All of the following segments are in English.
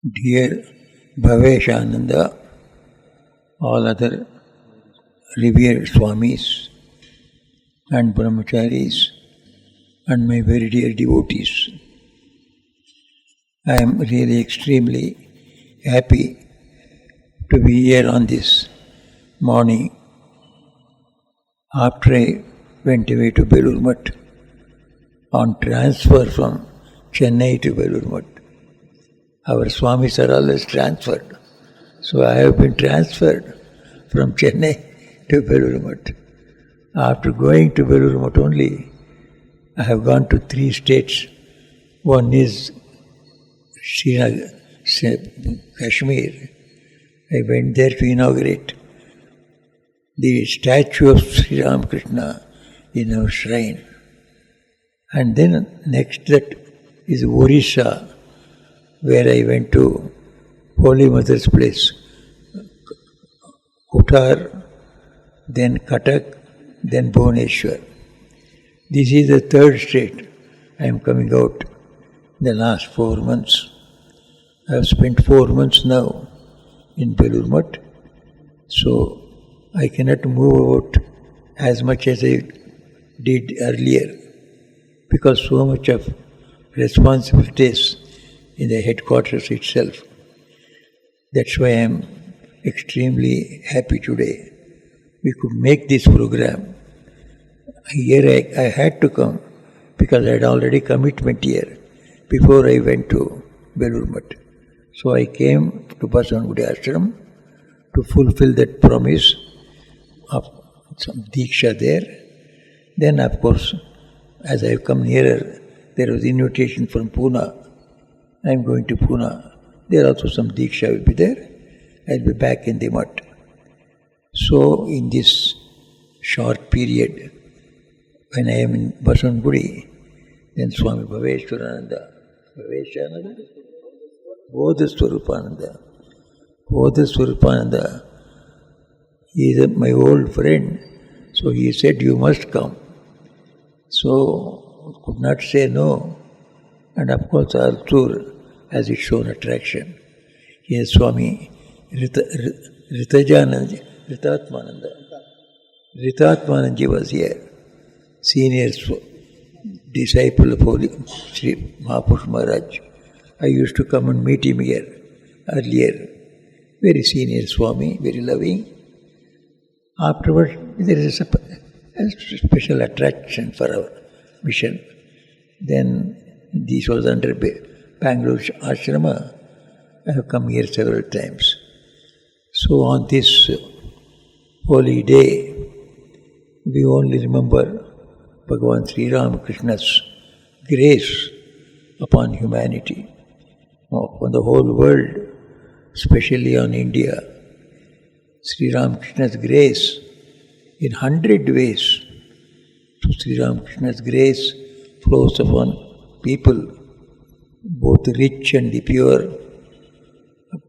Dear Bhaveshananda, all other revered Swamis and Brahmacharis, and my very dear devotees, I am really extremely happy to be here on this morning after I went away to Belur Mutt on transfer from Chennai to Belur Mutt. Our Swamis are always transferred. So I have been transferred from Chennai to Belur Mutt. After going to Belur Mutt only, I have gone to 3 states. One is Srinagar, Kashmir. I went there to inaugurate the statue of Sri Ramakrishna in our shrine. And then next that is Orissa, where I went to Holy Mother's place, Kotar, then Cuttack, then Bhubaneswar. This is the 3rd state I am coming out in the last 4 months. I have spent 4 months now in Belur Mutt, so I cannot move out as much as I did earlier because so much of responsibilities in the headquarters itself. That's why I am extremely happy today. We could make this program. Here I had to come because I had already commitment here before I went to Belur Mutt. So I came to Basavangudi Ashram to fulfill that promise of some Diksha there. Then of course, as I have come nearer, there was invitation from Pune. I am going to Pune. There also some Diksha will be there. I will be back in the Mutt. So in this short period, when I am in Basavangudi, then Swami Vivekananda, Bodhiswarupananda, he is my old friend, so he said, you must come. So, could not say no. And of course, Arthur has its own attraction. Here Swami Ritajanand, Ritatmananji was here, senior disciple of Holy Sri Mahapurush Maharaj. I used to come and meet him here earlier. Very senior Swami, very loving. Afterwards, there is a special attraction for our mission. Then, this was under Bangalore Ashrama. I have come here several times. So on this holy day, we only remember Bhagavan Sri Ramakrishna's grace upon humanity, upon the whole world, especially on India. Sri Ramakrishna's grace in 100 ways. So Sri Ramakrishna's grace flows upon people, both the rich and the pure,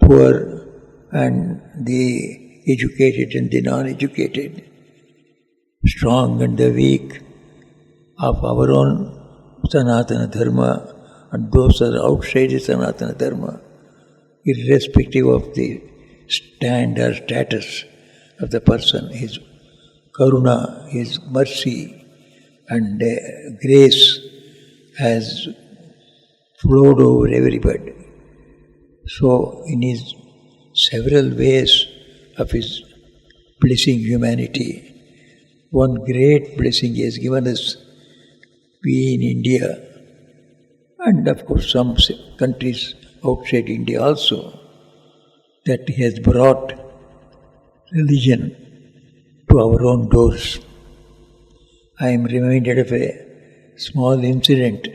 poor and the educated and the non-educated, strong and the weak, of our own Sanatana Dharma and those are outside the Sanatana Dharma, irrespective of the stand or status of the person, his karuna, his mercy and grace has flowed over everybody. So in his several ways of his blessing humanity, one great blessing he has given us, we in India, and of course some countries outside India also, that he has brought religion to our own doors. I am reminded of a small incident.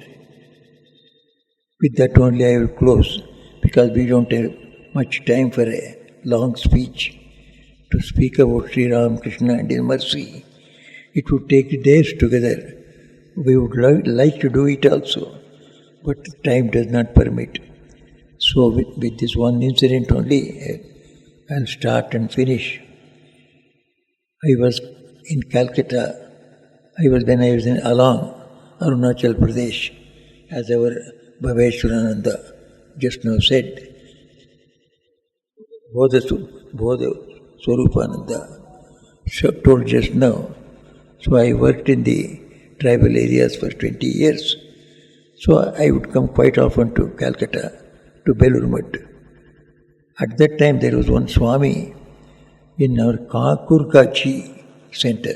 With that only I will close, because we don't have much time for a long speech to speak about Sri Ramakrishna and his mercy. It would take days together. We would like to do it also, but time does not permit. So with this one incident only, I'll start and finish. I was in Calcutta. When I was in Alang, Arunachal Pradesh, as our Bhaveshananda just now said, Bodha Swarupananda told just now. So I worked in the tribal areas for 20 years. So I would come quite often to Calcutta, to Belur. At that time there was one Swami in our Kankurgachi center.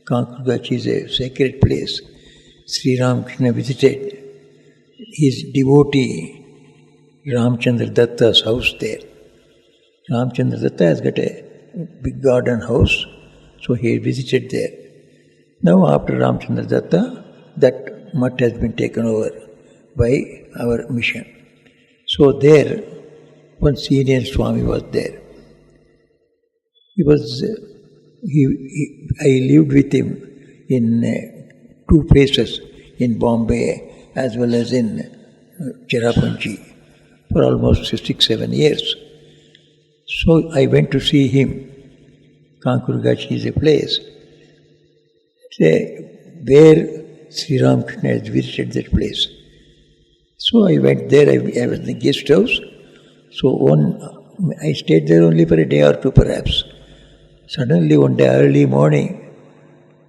Kankurgachi is a sacred place. Sri Ramakrishna visited his devotee Ramchandra Datta's house there. Ramchandra Datta has got a big garden house, so he visited there. Now after Ramchandra Datta, that mutt has been taken over by our mission. So there, one senior Swami was there. I lived with him in 2 places, in Bombay as well as in Cherrapunji, for almost 6-7 years. So I went to see him. Kankurgachi is a place where Sri Ramakrishna has visited that place. So I went there, I was in the guest house. So I stayed there only for a day or 2 perhaps. Suddenly one day early morning,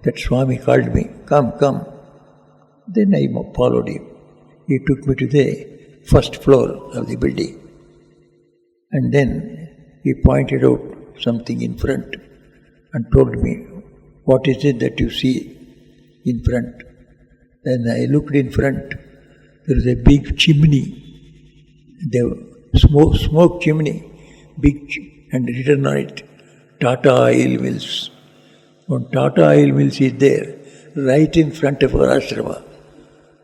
that Swami called me, come. Then I followed him. He took me to the first floor of the building. And then he pointed out something in front and told me, what is it that you see in front? Then I looked in front. There was a big chimney, the smoke chimney, and written on it, Tata Oil Mills. One Tata Oil Mills is there, right in front of our ashrama.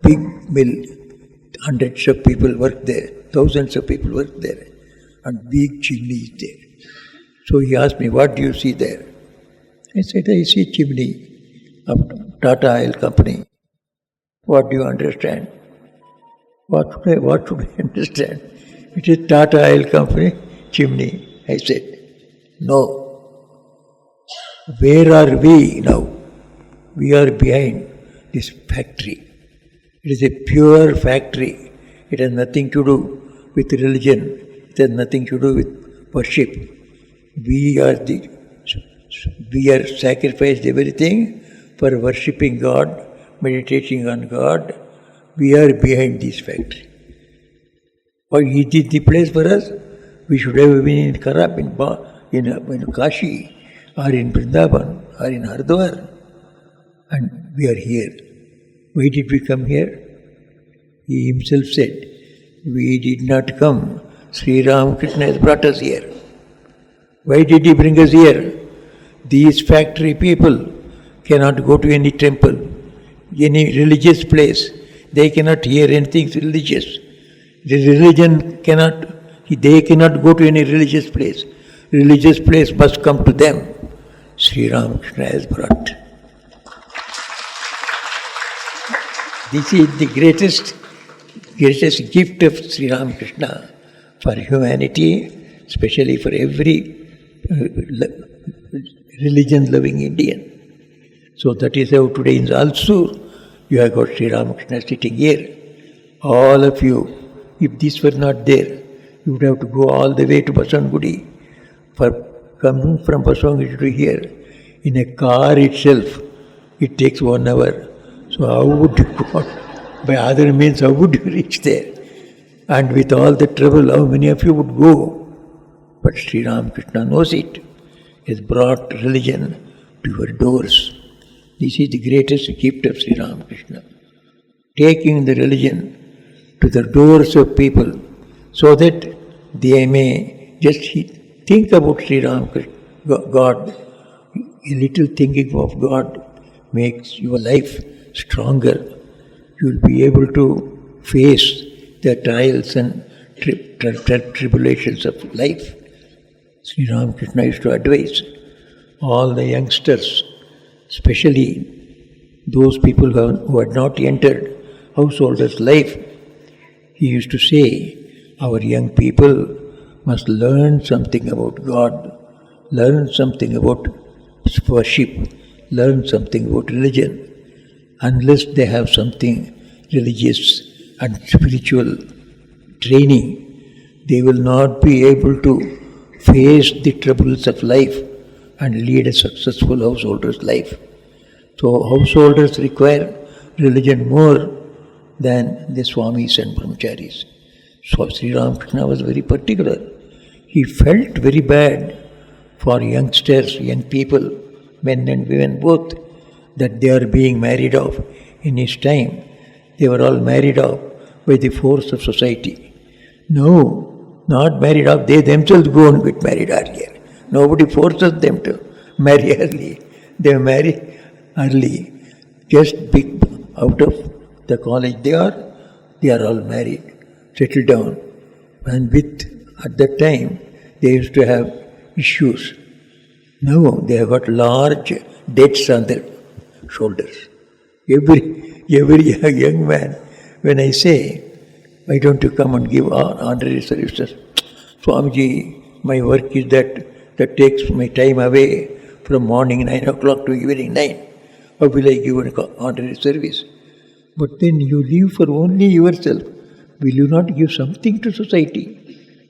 Big mill, hundreds of people work there, thousands of people work there, and big chimney is there. So he asked me, what do you see there? I said, I see chimney of Tata Oil Company. What do you understand? What should I understand? It is Tata Oil Company chimney. I said, no. Where are we now? We are behind this factory. It is a pure factory. It has nothing to do with religion. It has nothing to do with worship. We are sacrificed everything for worshipping God, meditating on God. We are behind this factory. Or is it the place for us? We should have been in Karab, in Kashi, or in Vrindavan, or in Hardwar. And we are here. Why did we come here? He himself said, we did not come. Sri Ramakrishna has brought us here. Why did he bring us here? These factory people cannot go to any temple, any religious place. They cannot hear anything religious. They cannot go to any religious place. Religious place must come to them. Sri Ramakrishna has brought. This is the greatest gift of Sri Ramakrishna for humanity, especially for every religion-loving Indian. So that is how today in Alsur you have got Sri Ramakrishna sitting here. All of you, if this were not there, you would have to go all the way to Basavangudi. For coming from Basavangudi to here, in a car itself, it takes 1 hour. So how would you go? By other means, how would you reach there? And with all the trouble, how many of you would go? But Sri Ramakrishna knows it. He has brought religion to your doors. This is the greatest gift of Sri Ramakrishna. Taking the religion to the doors of people so that they may just think about Sri Ramakrishna, God. A little thinking of God makes your life stronger. You will be able to face the trials and tribulations of life. Sri Ramakrishna used to advise all the youngsters, especially those people who had not entered householder's life. He used to say, our young people must learn something about God, learn something about worship, learn something about religion. Unless they have something religious and spiritual training, they will not be able to face the troubles of life and lead a successful householder's life. So householders require religion more than the Swamis and Brahmacharis. So Sri Ramakrishna was very particular. He felt very bad for youngsters, young people, men and women both, that they are being married off. In his time, they were all married off by the force of society. No, not married off. They themselves go and get married earlier. Nobody forces them to marry early. They marry early. Just out of the college they are all married, settled down. And at that time, they used to have issues. Now they have got large debts on their shoulders. Every young man, when I say, why don't you come and give honorary services? Swamiji, my work is that takes my time away from morning 9 o'clock to evening 9. How will I give an honorary service? But then you live for only yourself. Will you not give something to society?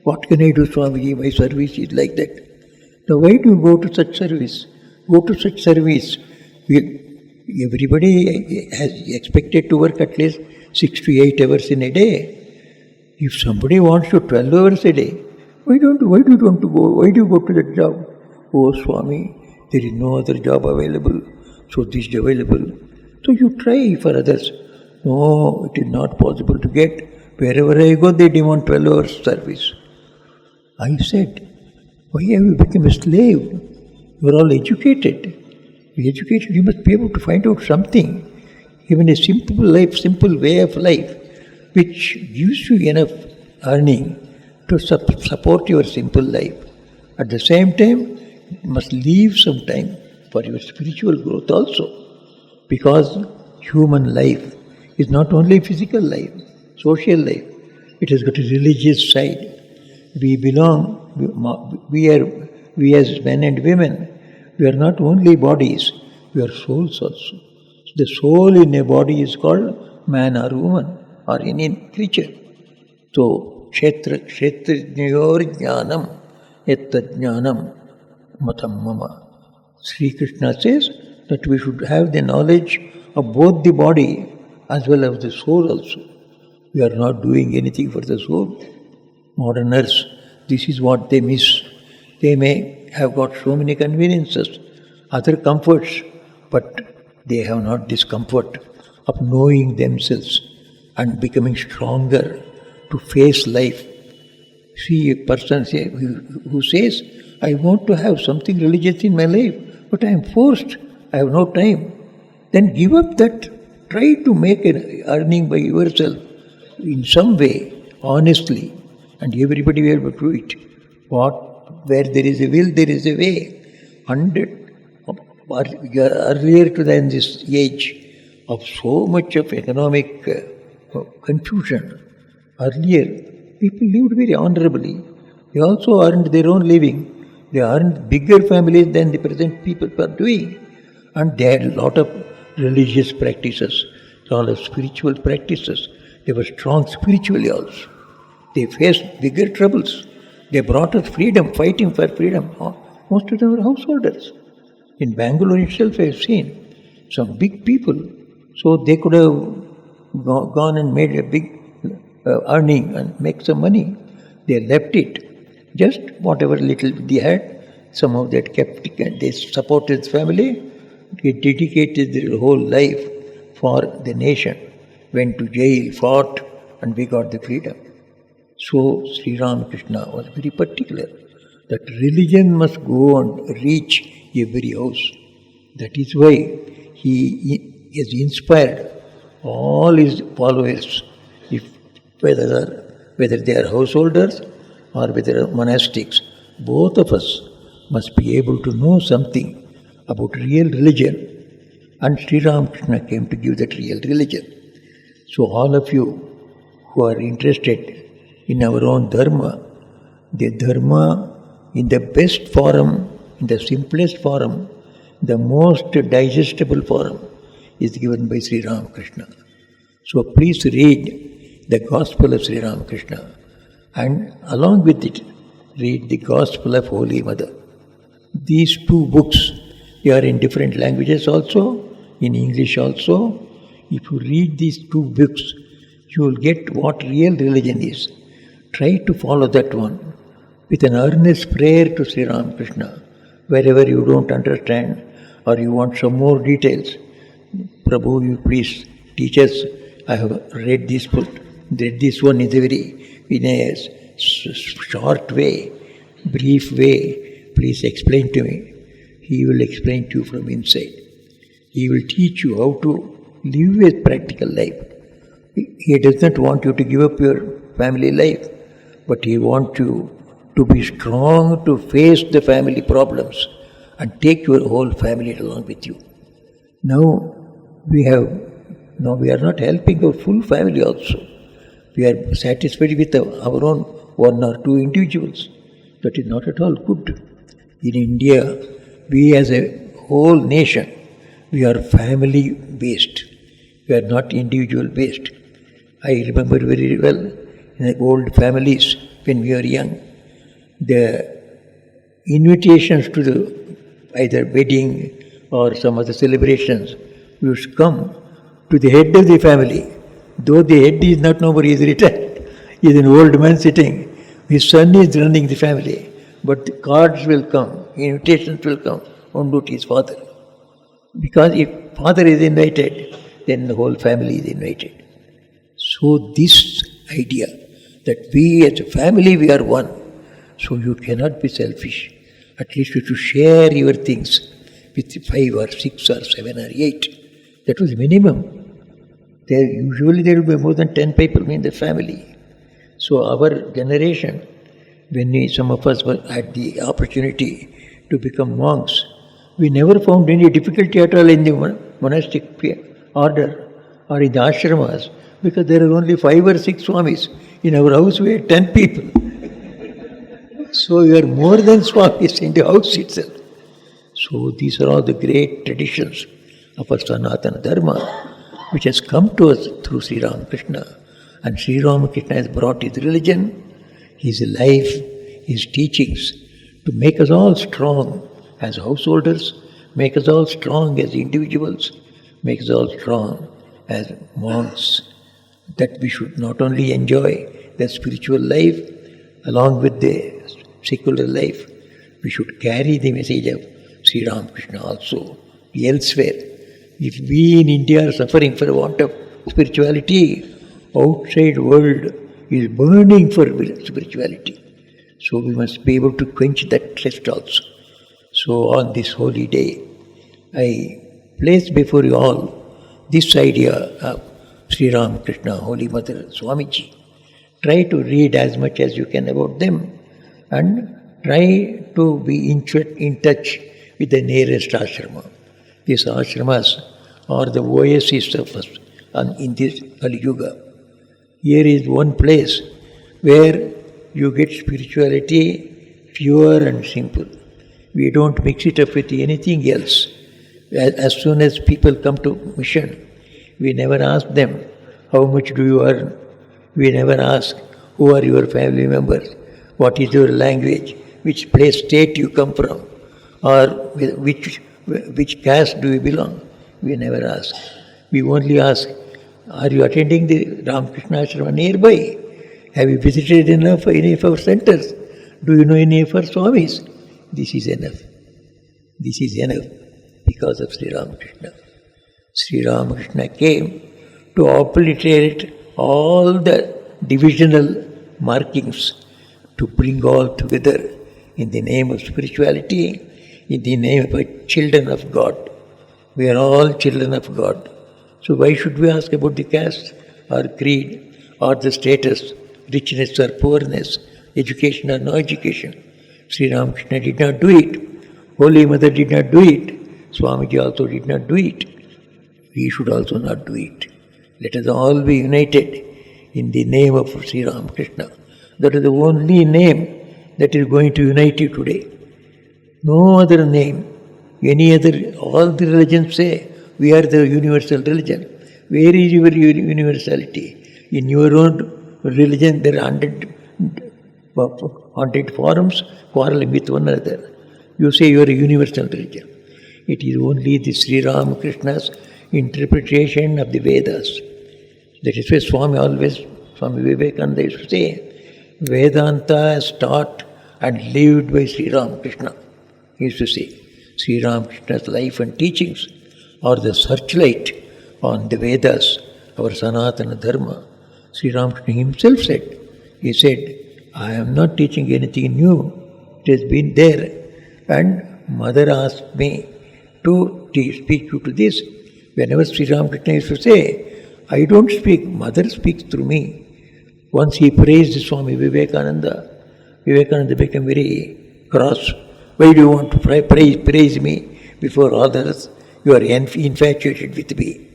What can I do, Swamiji? My service is like that. Now why do you go to such service? Go to such service. Everybody has expected to work at least 6 to 8 hours in a day. If somebody wants to 12 hours a day, why do you want to go? Why do you go to that job? Oh Swami, there is no other job available, so this is available. So you try for others. No, it is not possible to get. Wherever I go, they demand 12 hours service. I said, why have you become a slave? You are all educated. You must be able to find out something. Even a simple life, simple way of life, which gives you enough earning to support your simple life. At the same time, you must leave some time for your spiritual growth also. Because human life is not only physical life, social life. It has got a religious side. We as men and women, we are not only bodies, we are souls also. The soul in a body is called man or woman or any creature. So, kshetrajnayor jnanam ettajnanam matam mama. Sri Krishna says that we should have the knowledge of both the body as well as the soul also. We are not doing anything for the soul. Moderners, this is what they miss. They may have got so many conveniences, other comforts, but they have not this comfort of knowing themselves and becoming stronger to face life. See a person who says, I want to have something religious in my life, but I am forced, I have no time. Then give up that. Try to make an earning by yourself in some way, honestly, and everybody will be able to do it. Where there is a will, there is a way. Earlier to than this age of so much of economic confusion, earlier people lived very honorably. They also earned their own living. They earned bigger families than the present people are doing. And they had a lot of religious practices, a lot of spiritual practices. They were strong spiritually also. They faced bigger troubles. They brought us freedom, fighting for freedom. Most of them were householders. In Bangalore itself, I have seen some big people. So they could have gone and made a big earning and make some money. They left it. Just whatever little they had, somehow they kept it. They supported the family. They dedicated their whole life for the nation. Went to jail, fought, and we got the freedom. So Sri Ramakrishna was very particular that religion must go and reach every house. That is why he has inspired all his followers, whether they are householders or whether monastics, both of us must be able to know something about real religion. And Sri Ramakrishna came to give that real religion. So all of you who are interested in our own dharma, the dharma in the best form, in the simplest form, the most digestible form is given by Sri Ramakrishna. So please read the Gospel of Sri Ramakrishna, and along with it, read the Gospel of Holy Mother. These two books, they are in different languages also, in English also. If you read these two books, you will get what real religion is. Try to follow that one with an earnest prayer to Sri Ramakrishna. Wherever you don't understand or you want some more details, Prabhu, you please teach us. I have read this book, read this one in a short way, brief way. Please explain to me. He will explain to you from inside. He will teach you how to live a practical life. He does not want you to give up your family life, but he wants you to be strong to face the family problems and take your whole family along with you. Now we are not helping our full family also. We are satisfied with our own one or two individuals. That is not at all good. In India, we as a whole nation, we are family based. We are not individual based. I remember very well in the old families when we were young, the invitations to the either wedding or some other celebrations used to come to the head of the family. Though the head is not nobody, is retired, he is an old man sitting. His son is running the family, but the cards will come, invitations will come only to his father. Because if father is invited, then the whole family is invited. So this idea that we as a family, we are one. So you cannot be selfish. At least you should share your things with 5 or 6 or 7 or 8. That was the minimum. Usually there will be more than 10 people in the family. So our generation, when some of us had the opportunity to become monks, we never found any difficulty at all in the monastic order or in the ashramas, because there are only 5 or 6 swamis. In our house we had 10 people. So we are more than swamis in the house itself. So these are all the great traditions of our Sanatana Dharma, which has come to us through Sri Ramakrishna. And Sri Ramakrishna has brought his religion, his life, his teachings to make us all strong as householders, make us all strong as individuals, make us all strong as monks, that we should not only enjoy the spiritual life along with the secular life, we should carry the message of Sri Ramakrishna also elsewhere. If we in India are suffering for want of spirituality, outside world is burning for spirituality. So we must be able to quench that thirst also. So on this holy day, I place before you all this idea of Sri Ramakrishna, Holy Mother, Swamiji. Try to read as much as you can about them and try to be in touch with the nearest ashrama. These ashramas are the oasis of us in this Kali Yuga. Here is one place where you get spirituality pure and simple. We don't mix it up with anything else. As soon as people come to mission, we never ask them, how much do you earn? We never ask, who are your family members? What is your language? Which place, state you come from? Or which caste do you belong? We never ask. We only ask, are you attending the Ramakrishna Ashrama nearby? Have you visited any of our centers? Do you know any of our Swamis? This is enough. This is enough because of Sri Ramakrishna. Sri Ramakrishna came to obliterate all the divisional markings, to bring all together in the name of spirituality, in the name of children of God. We are all children of God. So why should we ask about the caste or creed or the status, richness or poorness, education or no education? Sri Ramakrishna did not do it. Holy Mother did not do it. Swamiji also did not do it. We should also not do it. Let us all be united in the name of Sri Ramakrishna. That is the only name that is going to unite you today. No other name. Any other, all the religions say, we are the universal religion. Where is your universality? In your own religion, there are 100 forums quarreling with one another. You say you are a universal religion. It is only the Sri Ramakrishna's interpretation of the Vedas. That is why Swami Vivekananda used to say, Vedanta is taught and lived by Sri Ramakrishna. He used to say, Sri Ramakrishna's life and teachings are the searchlight on the Vedas, our Sanatana Dharma. Sri Ramakrishna himself said, he said, I am not teaching anything new. It has been there. And Mother asked me to speak you to this. Whenever Sri Ramakrishna used to say, I don't speak, Mother speaks through me. Once he praised Swami Vivekananda. Vivekananda became very cross. Why do you want to praise me before others? You are infatuated with me.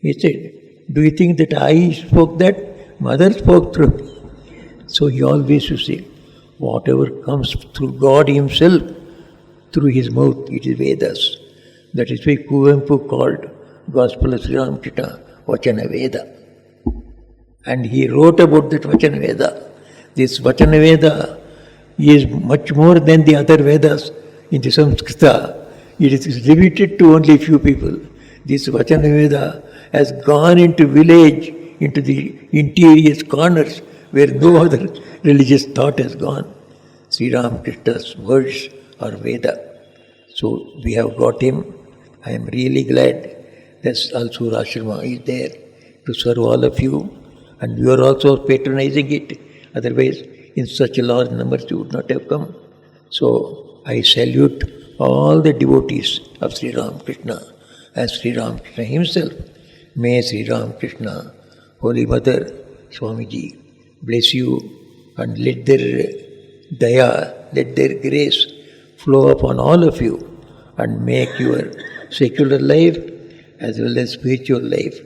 He said, do you think that I spoke that? Mother spoke through me. So he always used to say, whatever comes through God himself, through his mouth, it is Vedas. That is why Kuvempu called Gospel of Sri Ramakrishna Vachana Veda. And he wrote about that Vachana Veda. This Vachana Veda is much more than the other Vedas in the Samskrita. It is limited to only few people. This Vachana Veda has gone into village, into the interior corners where no other religious thought has gone. Sri Ramakrishna's words are Veda. So we have got him. I am really glad that also Ashrama is there to serve all of you. And you are also patronizing it. Otherwise, in such a large numbers you would not have come. So I salute all the devotees of Sri Ramakrishna and Sri Ramakrishna himself. May Sri Ramakrishna, Holy Mother, Swamiji, bless you and let their daya, let their grace flow upon all of you and make your secular life as well as spiritual life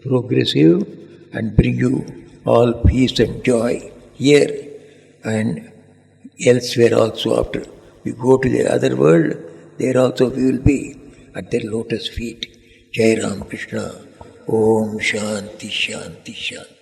progressive and bring you all peace and joy here and elsewhere also. After we go to the other world, there also we will be at their lotus feet. Jai Ram Krishna. Om Shanti Shanti Shanti.